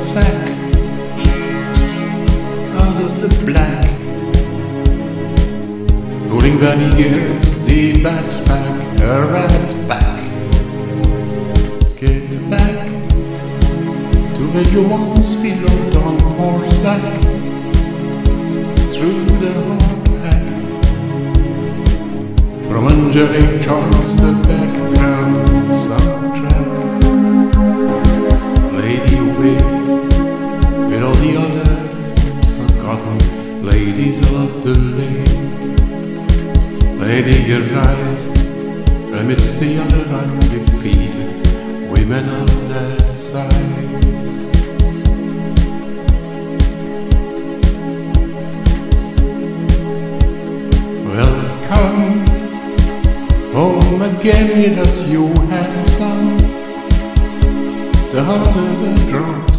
sack out of the black. Rolling bunny ears, the backpack, a rat back. Get back to where you once belonged on horseback, through the hard pack. From angelic charts, the background soundtrack. Lady away with all the other forgotten ladies of the lake. Lady, you rise amidst the other undefeated women of that size. Welcome home again with us, you handsome. The harder the drought,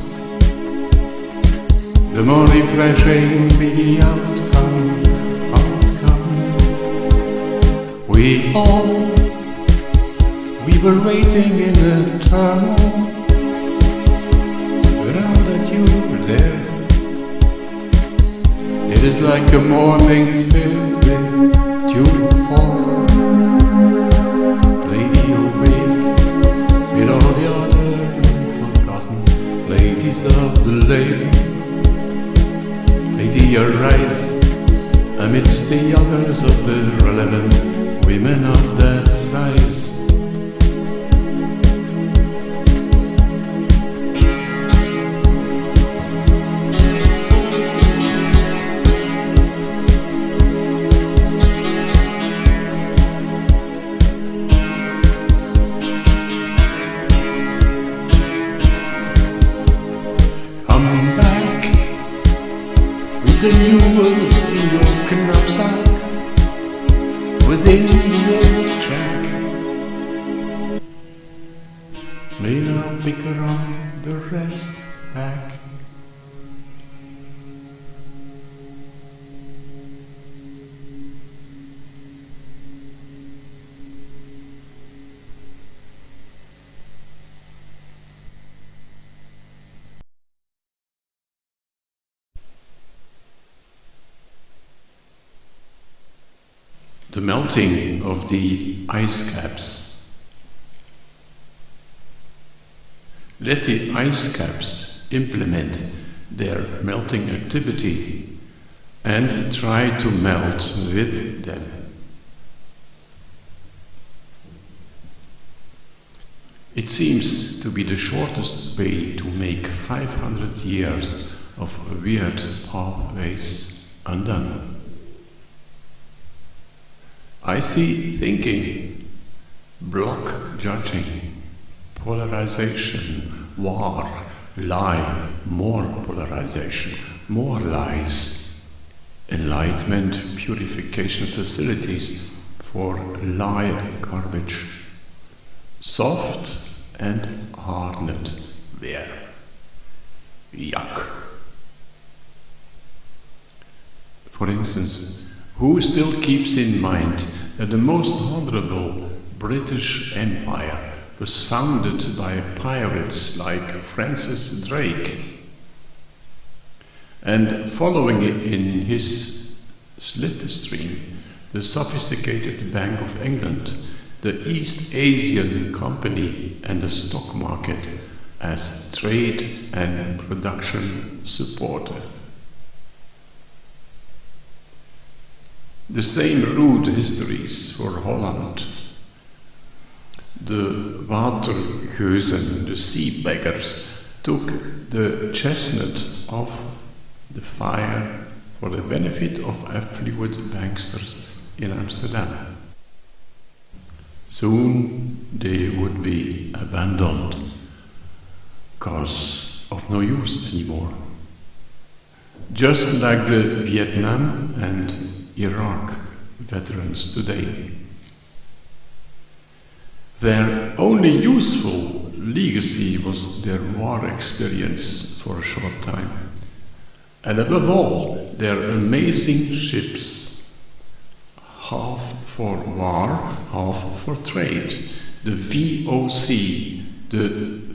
the more refreshing the outcome. We were waiting in the tunnel, but now that you're there, it is like a morning filled with dewfall. Lady awake with all the other forgotten ladies of the lake. Lady arise amidst the others of the relevant women of that size. Come back with the new world in your knapsack, within your track. May now pick around the rest back. The melting of the ice caps. Let the ice caps implement their melting activity and try to melt with them. It seems to be the shortest way to make 500 years of weird pathways undone. I see thinking, block judging, polarization, war, lie, more polarization, more lies, enlightenment purification facilities for lie garbage, soft and hardened there. Yuck. For instance, who still keeps in mind that the most honorable British Empire was founded by pirates like Francis Drake, and following in his slipstream the sophisticated Bank of England, the East Asian Company and the stock market as trade and production supporter. The same rude histories for Holland. The watergeuzen, the sea beggars, took the chestnut off the fire for the benefit of affluent banksters in Amsterdam. Soon they would be abandoned, cause of no use anymore. Just like the Vietnam and Iraq veterans today. Their only useful legacy was their war experience for a short time, and above all, their amazing ships, half for war, half for trade, the VOC, the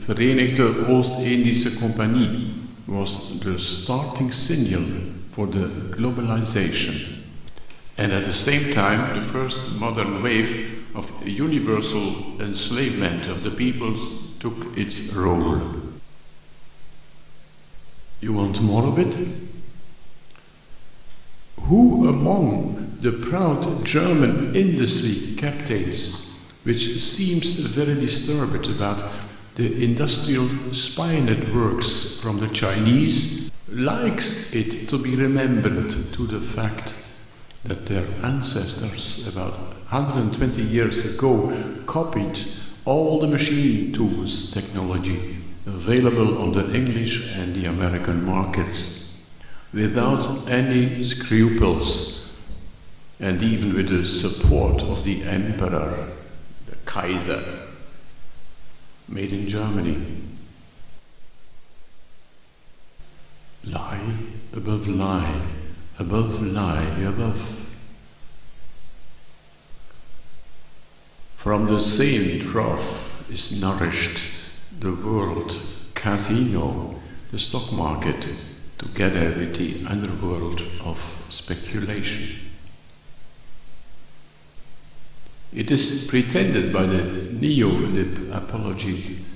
Verenigde Oost-Indische Compagnie was the starting signal for the globalization, and at the same time the first modern wave of universal enslavement of the peoples took its role. You want more of it? Who among the proud German industry captains, which seems very disturbed about the industrial spy networks from the Chinese, likes it to be remembered to the fact that their ancestors about 120 years ago copied all the machine tools technology available on the English and the American markets without any scruples, and even with the support of the emperor, the Kaiser, made in Germany. Lie above lie, above lie above. From the same trough is nourished the world casino, the stock market, together with the underworld of speculation. It is pretended by the neo-lib apologists,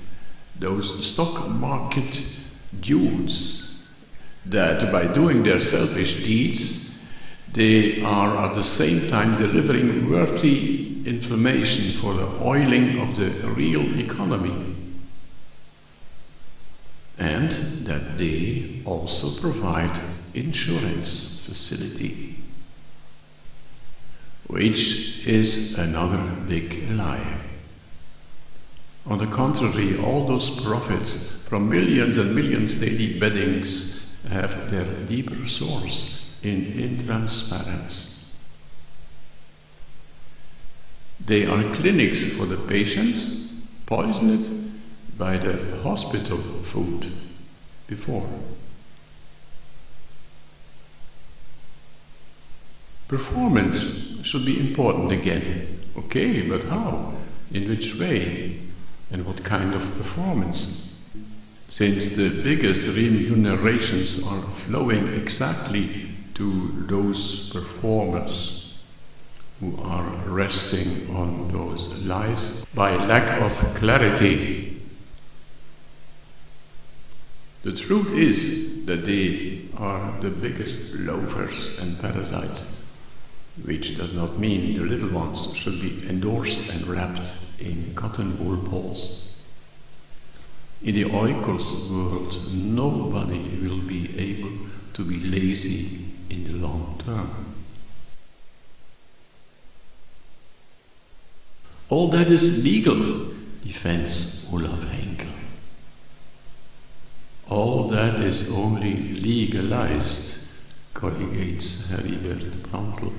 those stock market dudes, that by doing their selfish deeds, they are at the same time delivering worthy information for the oiling of the real economy, and that they also provide insurance facility, which is another big lie. On the contrary, all those profits from millions and millions daily beddings have their deeper source in intransparency. They are clinics for the patients, poisoned by the hospital food before. Performance should be important again. Okay, but how? In which way? And what kind of performance? Since the biggest remunerations are flowing exactly to those performers who are resting on those lies by lack of clarity. The truth is that they are the biggest loafers and parasites, which does not mean the little ones should be endorsed and wrapped in cotton wool balls. In the oikos world, nobody will be able to be lazy in the long term. All that is legal, defends Olaf Henkel. All that is only legalized, corrigates Heribert Brandl.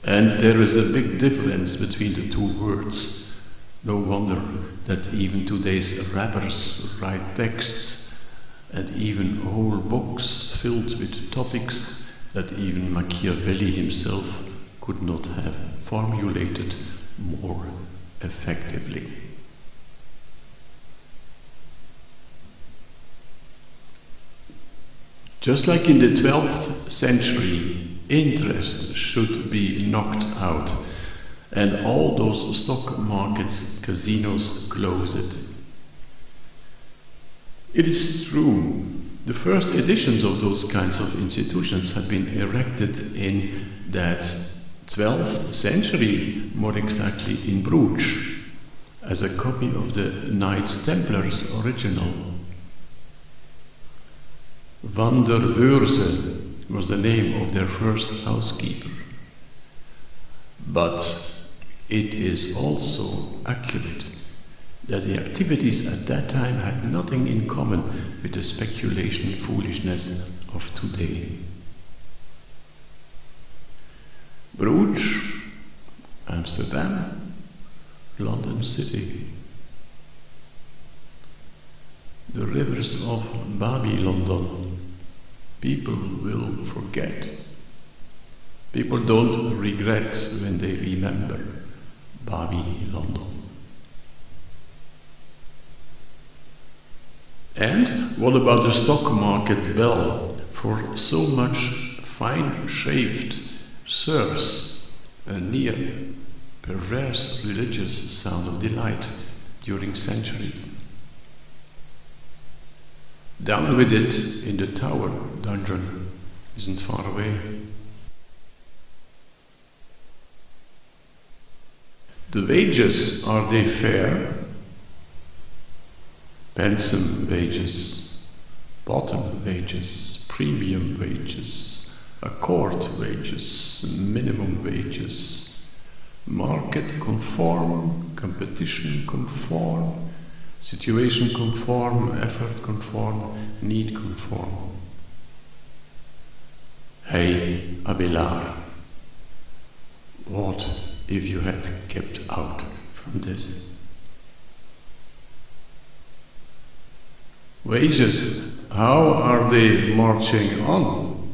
And there is a big difference between the two words. No wonder that even today's rappers write texts and even whole books filled with topics that even Machiavelli himself could not have formulated more effectively. Just like in the 12th century, interest should be knocked out and all those stock markets, casinos closed. It is true, the first editions of those kinds of institutions had been erected in that 12th century, more exactly in Bruges, as a copy of the Knights Templars original. Van der Beurze was the name of their first housekeeper. But it is also accurate that the activities at that time had nothing in common with the speculation foolishness of today. Bruges, Amsterdam, London City. The rivers of Babylondon. People will forget. People don't regret when they remember Babylondon. And what about the stock market bell for so much fine-shaved serfs, a near perverse religious sound of delight during centuries? Down with it in the tower dungeon isn't far away. The wages, are they fair? Pensum wages, bottom wages, premium wages, accord wages, minimum wages, market conform, competition conform, situation conform, effort conform, need conform. Hey, Abélard, what if you had kept out from this? Wages, how are they marching on?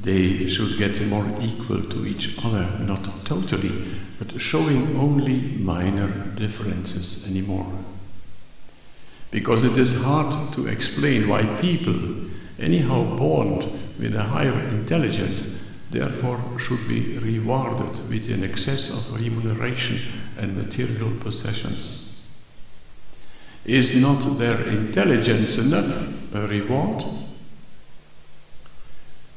They should get more equal to each other, not totally, but showing only minor differences anymore. Because it is hard to explain why people, anyhow born with a higher intelligence, therefore should be rewarded with an excess of remuneration and material possessions. Is not their intelligence enough a reward?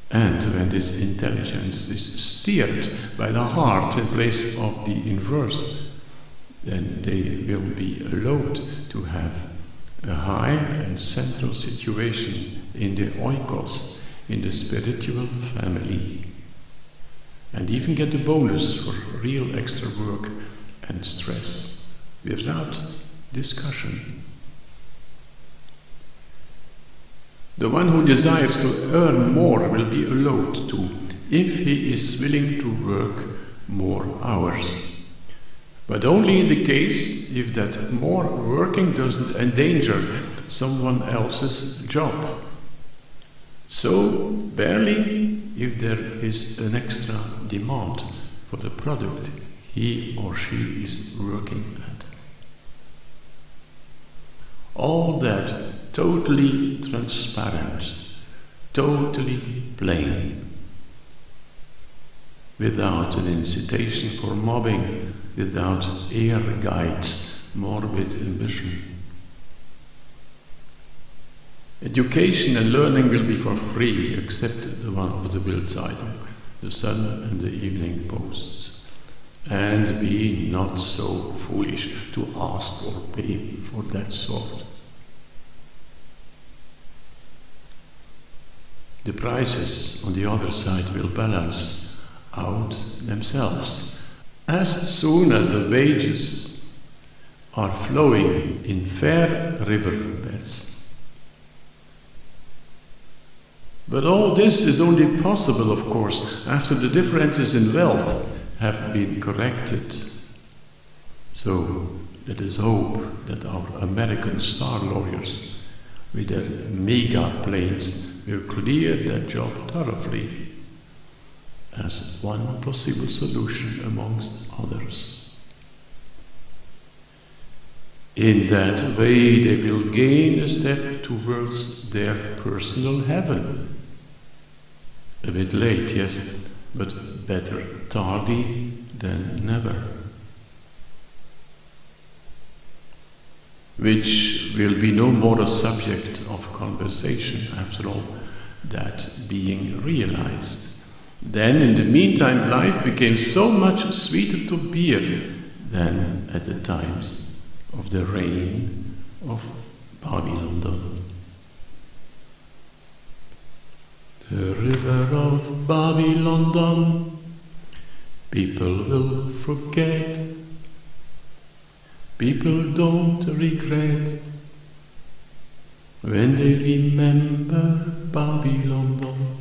And when this intelligence is steered by the heart in place of the inverse, then they will be allowed to have a high and central situation in the oikos, in the spiritual family, and even get a bonus for real extra work and stress without discussion. The one who desires to earn more will be allowed to, if he is willing to work more hours. But only in the case if that more working doesn't endanger someone else's job. So barely if there is an extra demand for the product he or she is working at. All that totally transparent, totally plain, without an incitation for mobbing, without air guides, morbid ambition. Education and learning will be for free, except the one of the Bildzeitung, the Sun and the Evening Post. And be not so foolish to ask or pay for that sort. The prices on the other side will balance out themselves as soon as the wages are flowing in fair river beds. But all this is only possible, of course, after the differences in wealth have been corrected. So let us hope that our American star lawyers with their mega planes will clear that job thoroughly as one possible solution amongst others. In that way they will gain a step towards their personal heaven. A bit late, yes, but better tardy than never. Which will be no more a subject of conversation, after all, that being realized. Then, in the meantime, life became so much sweeter to bear than at the times of the reign of Babylondon. The river of Babylondon, people will forget. People don't regret when they remember Babylondon.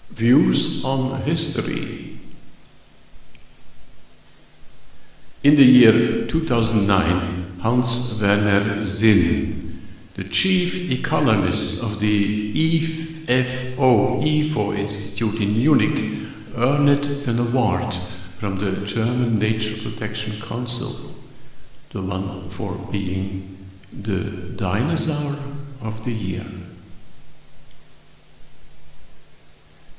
Views on history. In the year 2009, Hans Werner Sinn, the chief economist of the IFO Institute in Munich, earned an award from the German Nature Protection Council, the one for being the dinosaur of the year.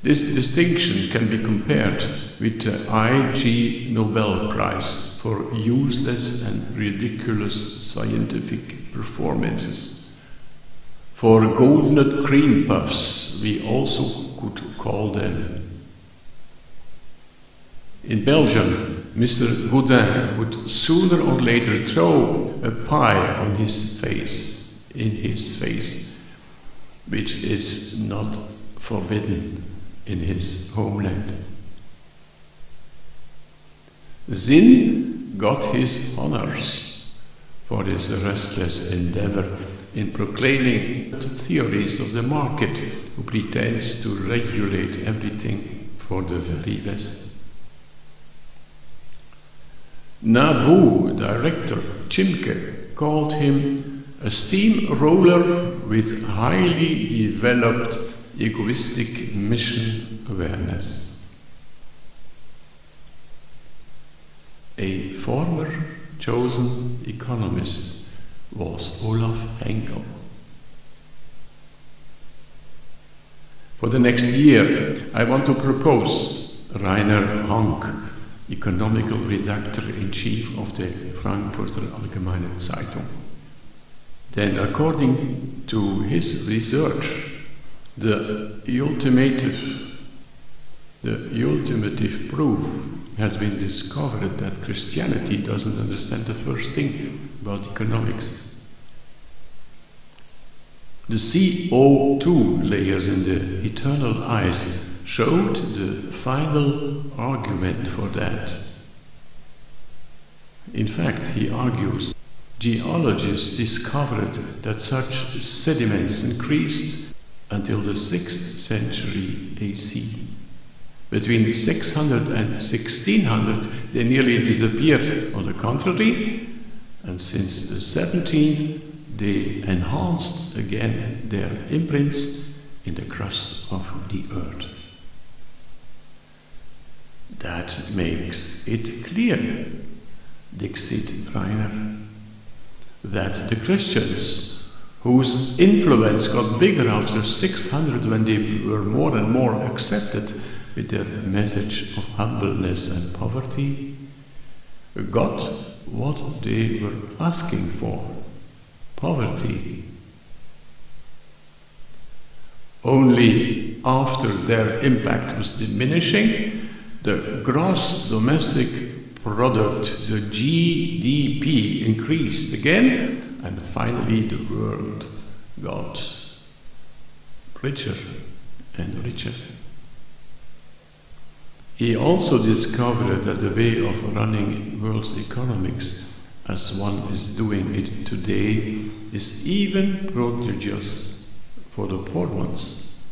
This distinction can be compared with the IG Nobel Prize for useless and ridiculous scientific performances. For golden cream puffs, we also could call them. In Belgium, Mr. Gaudin would sooner or later throw a pie on his face, which is not forbidden in his homeland. Zinn got his honors for his restless endeavor in proclaiming the theories of the market, who pretends to regulate everything for the very best. Nabu director Chimke called him a steamroller with highly developed egoistic mission awareness. A former chosen economist was Olaf Henkel. For the next year, I want to propose Rainer Hank, economical redactor-in-chief of the Frankfurter Allgemeine Zeitung. Then, according to his research, the ultimative proof has been discovered that Christianity doesn't understand the first thing about economics. The CO2 layers in the eternal ice showed the final argument for that. In fact, he argues, geologists discovered that such sediments increased until the 6th century AC. Between 600 and 1600, they nearly disappeared. On the contrary, and since the 17th, they enhanced again their imprints in the crust of the earth. That makes it clear, dixit Rainer, that the Christians, whose influence got bigger after 600 when they were more and more accepted with their message of humbleness and poverty, got what they were asking for: poverty. Only after their impact was diminishing, the gross domestic product, the GDP, increased again, and finally the world got richer and richer. He also discovered that the way of running world's economics, as one is doing it today, is even prodigious for the poor ones,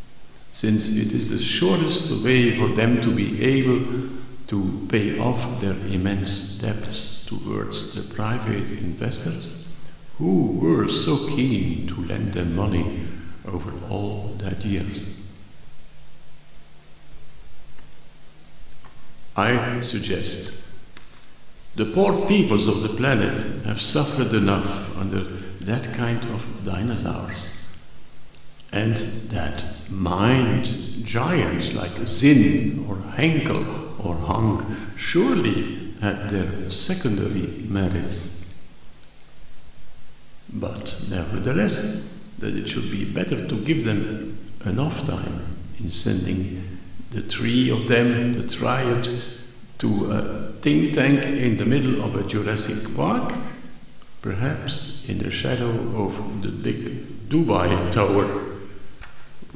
since it is the shortest way for them to be able to pay off their immense debts towards the private investors who were so keen to lend them money over all that years. I suggest the poor peoples of the planet have suffered enough under that kind of dinosaurs, and that mind giants like Zinn or Henkel or Hank surely had their secondary merits. But nevertheless, that it should be better to give them enough time in sending the three of them, the triad, to a think tank in the middle of a Jurassic Park, perhaps in the shadow of the big Dubai Tower,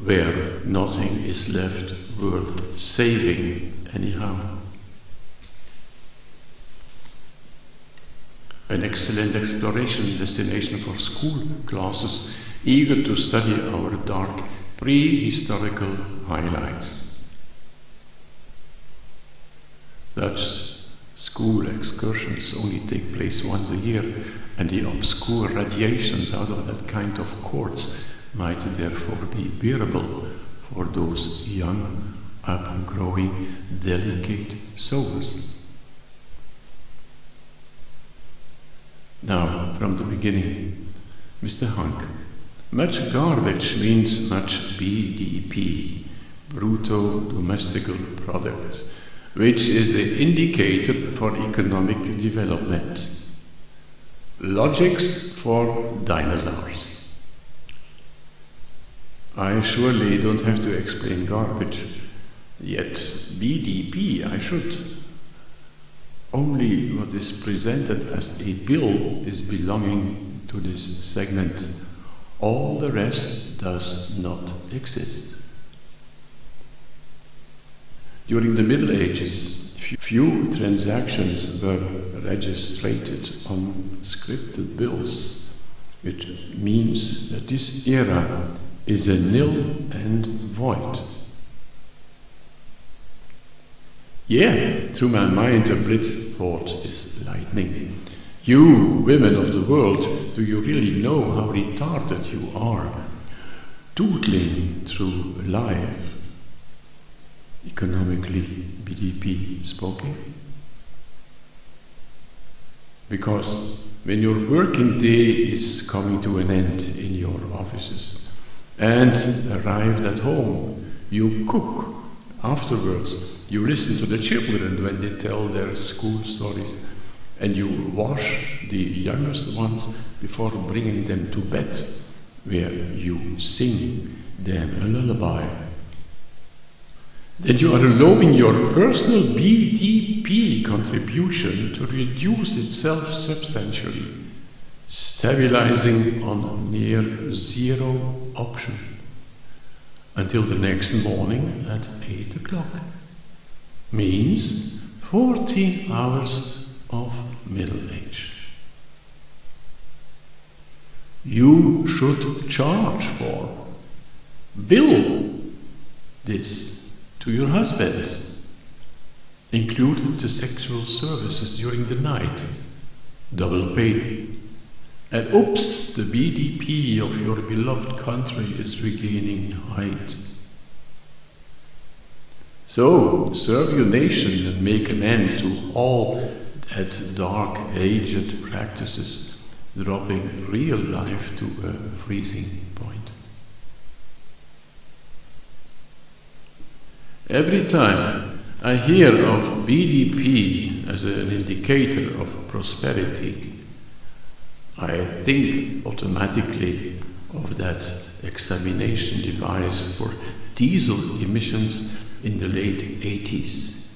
where nothing is left worth saving anyhow. An excellent exploration destination for school classes eager to study our dark prehistorical highlights. Such school excursions only take place once a year, and the obscure radiations out of that kind of quartz might therefore be bearable for those young upon growing delicate souls. Now, from the beginning, Mr. Hunk. Much garbage means much BDP, Brutto Domestical Product, which is the indicator for economic development. Logics for dinosaurs. I surely don't have to explain garbage, yet BDP I should. Only what is presented as a bill is belonging to this segment. All the rest does not exist. During the Middle Ages, few transactions were registered on scripted bills, which means that this era is a nil and void. Yeah, through my mind a Brit thought is lightning. You, women of the world, do you really know how retarded you are? Tootling through life, economically BDP spoken. Because when your working day is coming to an end in your offices and arrived at home, you cook. Afterwards, you listen to the children when they tell their school stories, and you wash the youngest ones before bringing them to bed, where you sing them a lullaby. Then you are allowing your personal BDP contribution to reduce itself substantially, stabilizing on near zero option, until the next morning at 8 o'clock. Means 14 hours of middle age. You should charge for, bill this to your husbands, include the sexual services during the night, double paid. And oops, the BDP of your beloved country is regaining height. So, serve your nation and make an end to all that dark aged practices, dropping real life to a freezing point. Every time I hear of BDP as an indicator of prosperity, I think automatically of that examination device for diesel emissions in the late 80s.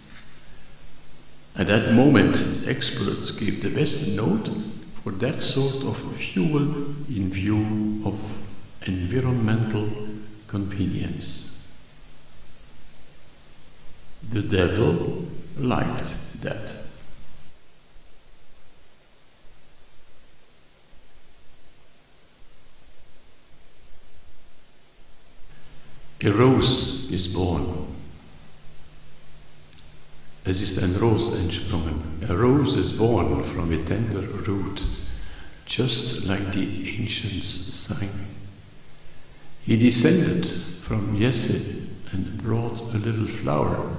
At that moment, experts gave the best note for that sort of fuel in view of environmental convenience. The devil liked that. A rose is born. Es ist ein Ros entsprungen. A rose is born from a tender root, just like the ancients sang. He descended from Jesse and brought a little flower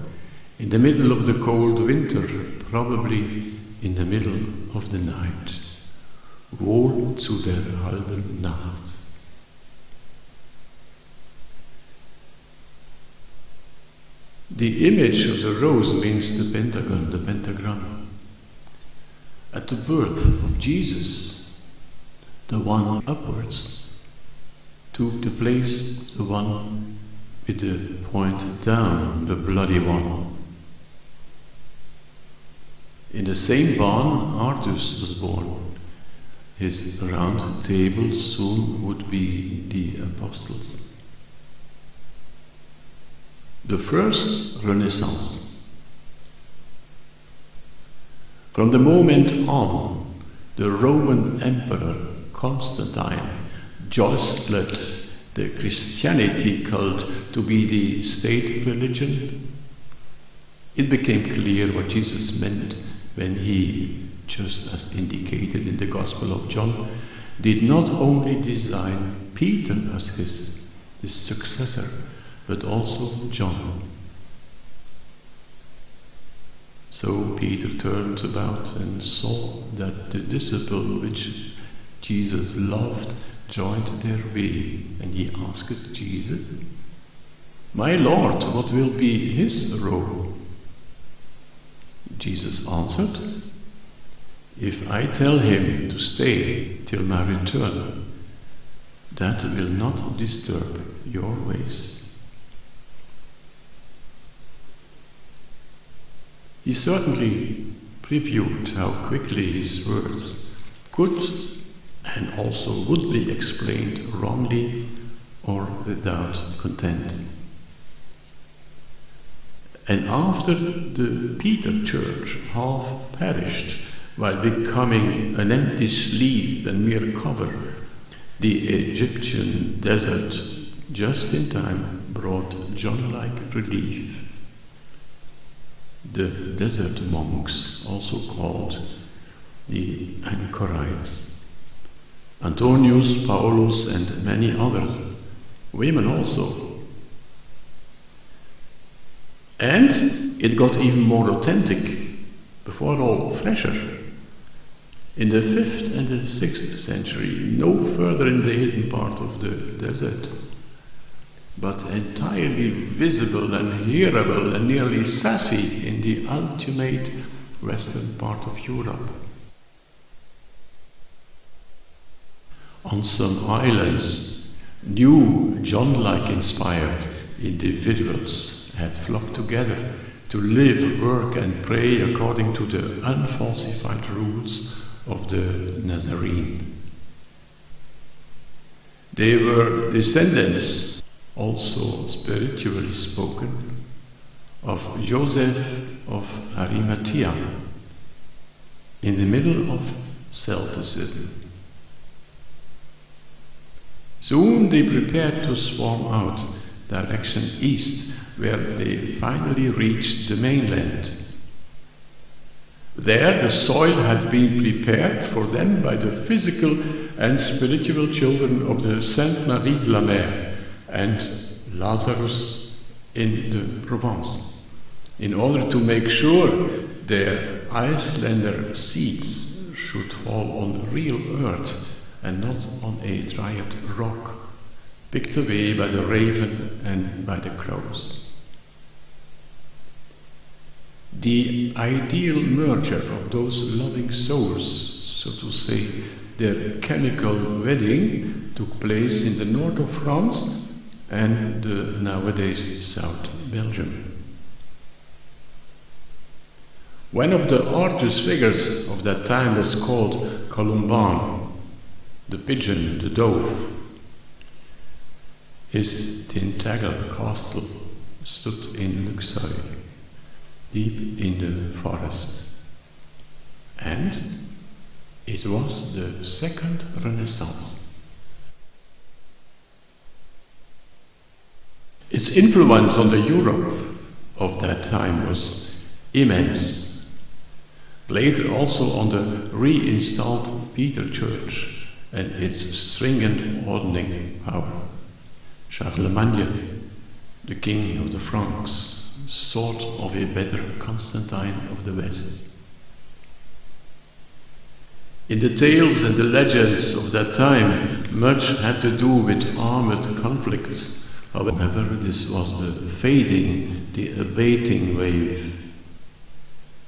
in the middle of the cold winter, probably in the middle of the night. Wohl zu der halben Nacht. The image of the rose means the Pentagon, the pentagram. At the birth of Jesus, the one upwards took the place, the one with the point down, the bloody one. In the same barn, Artus was born. His round table soon would be the apostles. The first Renaissance. From the moment on, the Roman Emperor Constantine jostled the Christianity cult to be the state religion. It became clear what Jesus meant when he, just as indicated in the Gospel of John, did not only design Peter as his successor, but also John. So Peter turned about and saw that the disciple which Jesus loved joined their way, and he asked Jesus, "My Lord, what will be his role?" Jesus answered, "If I tell him to stay till my return, that will not disturb your ways." He certainly previewed how quickly his words could and also would be explained wrongly or without content. And after the Peter church half perished while becoming an empty sleep and mere cover, the Egyptian desert just in time brought John-like relief. The desert monks, also called the anchorites, Antonius, Paulus, and many others, women also. And it got even more authentic, before all fresher. In the 5th and the 6th century, no further in the hidden part of the desert, but entirely visible and hearable and nearly sassy in the ultimate western part of Europe. On some islands, new John-like inspired individuals had flocked together to live, work and pray according to the unfalsified rules of the Nazarene. They were descendants, also spiritually spoken, of Joseph of Arimathea, in the middle of Celticism. Soon they prepared to swarm out, direction east, where they finally reached the mainland. There the soil had been prepared for them by the physical and spiritual children of the Sainte Marie de la Mer and Lazarus in the Provence, in order to make sure their Icelander seeds should fall on real earth and not on a dried rock, picked away by the raven and by the crows. The ideal merger of those loving souls, so to say, their chemical wedding, took place in the north of France and the nowadays South Belgium. One of the Artus figures of that time was called Columban, the pigeon, the dove. His Tintagel castle stood in Luxeuil, deep in the forest. And it was the second Renaissance. Its influence on the Europe of that time was immense. Later also on the reinstalled Peter Church and its stringent ordering power. Charlemagne, the king of the Franks, sort of a better Constantine of the West. In the tales and the legends of that time, much had to do with armored conflicts. However, this was the fading, the abating wave.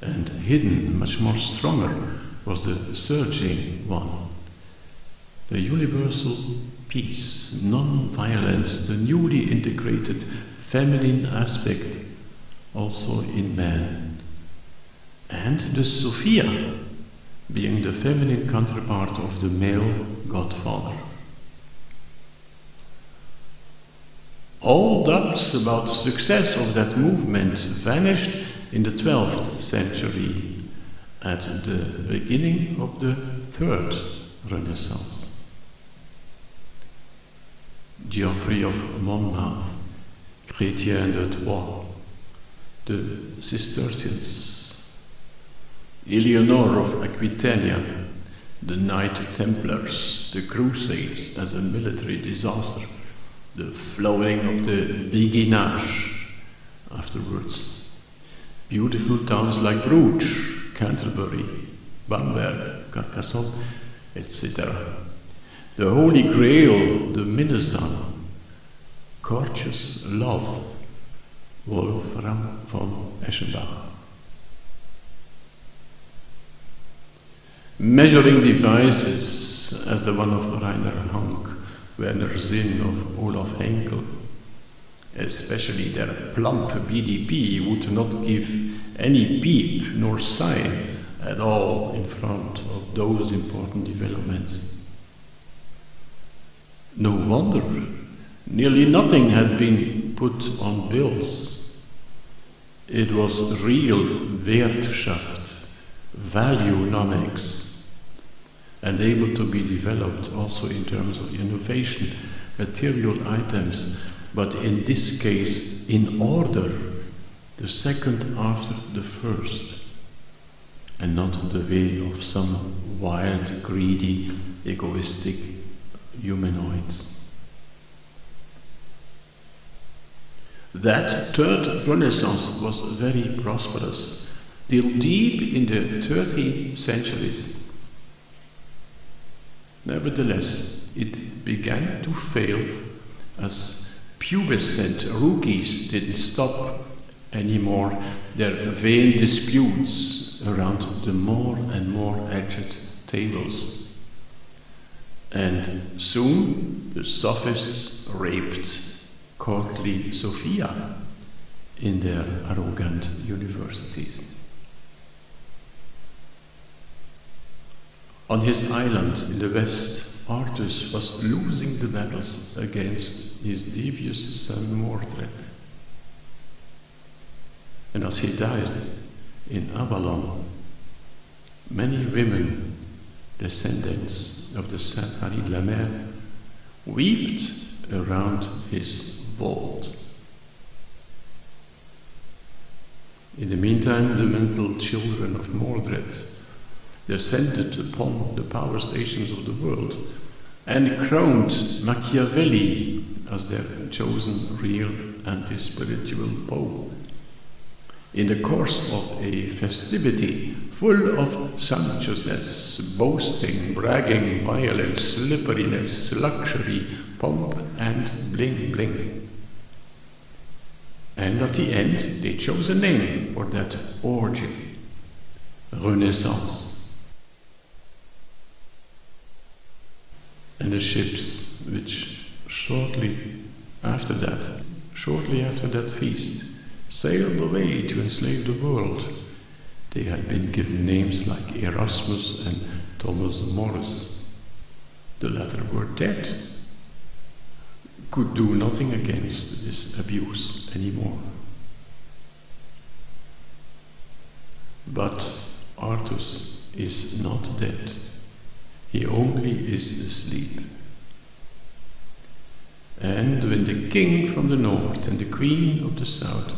And hidden, much more stronger, was the surging one. The universal peace, non-violence, the newly integrated feminine aspect also in man. And the Sophia, being the feminine counterpart of the male godfather. All doubts about the success of that movement vanished in the 12th century, at the beginning of the third Renaissance. Geoffrey of Monmouth, Chrétien de Troyes, the Cistercians, Eleanor of Aquitania, the Knight Templars, the Crusades as a military disaster, the flowering of the Béguinage afterwards, Beautiful towns like Bruges, Canterbury, Bamberg, Carcassonne, etc. The Holy Grail, the Minnesänger, Gorgeous Love, Wolfram von Eschenbach. Measuring devices, as the one of Rainer Hank, Werner Sinn, of Olaf Henkel, especially their plump BDP, would not give any peep nor sign at all in front of those important developments. No wonder nearly nothing had been put on bills. It was real Wertschaft, value-nomics, and able to be developed also in terms of innovation, material items, but in this case in order, the second after the first, and not the way of some wild, greedy, egoistic humanoids. That third Renaissance was very prosperous, till deep in the 13th centuries. Nevertheless, it began to fail as pubescent rookies didn't stop anymore their vain disputes around the more and more aged tables. And soon the sophists raped courtly Sophia in their arrogant universities. On his island in the west, Artus was losing the battles against his devious son Mordred. And as he died in Avalon, many women, descendants of the Saint Marie de la Mer, wept around his vault. In the meantime, the mental children of Mordred descended upon the power stations of the world and crowned Machiavelli as their chosen real anti-spiritual pope. In the course of a festivity full of sumptuousness, boasting, bragging, violence, slipperiness, luxury, pomp and bling-bling. And at the end they chose a name for that orgy: Renaissance. And the ships which shortly after that feast sailed away to enslave the world, they had been given names like Erasmus and Thomas Morris. The latter were dead, could do nothing against this abuse anymore. But Artus is not dead. He only is asleep. And when the king from the north and the queen of the south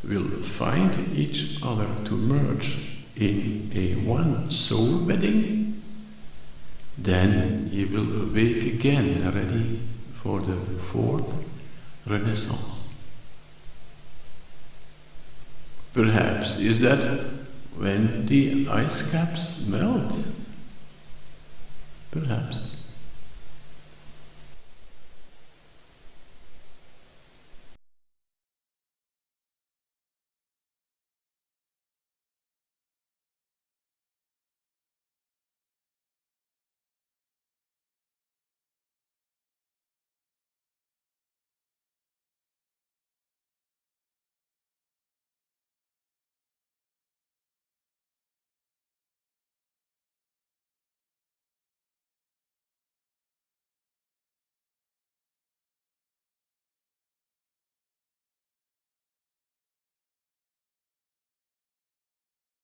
will find each other to merge in a one soul wedding, then he will awake again, ready for the fourth Renaissance. Perhaps is that when the ice caps melt? Perhaps.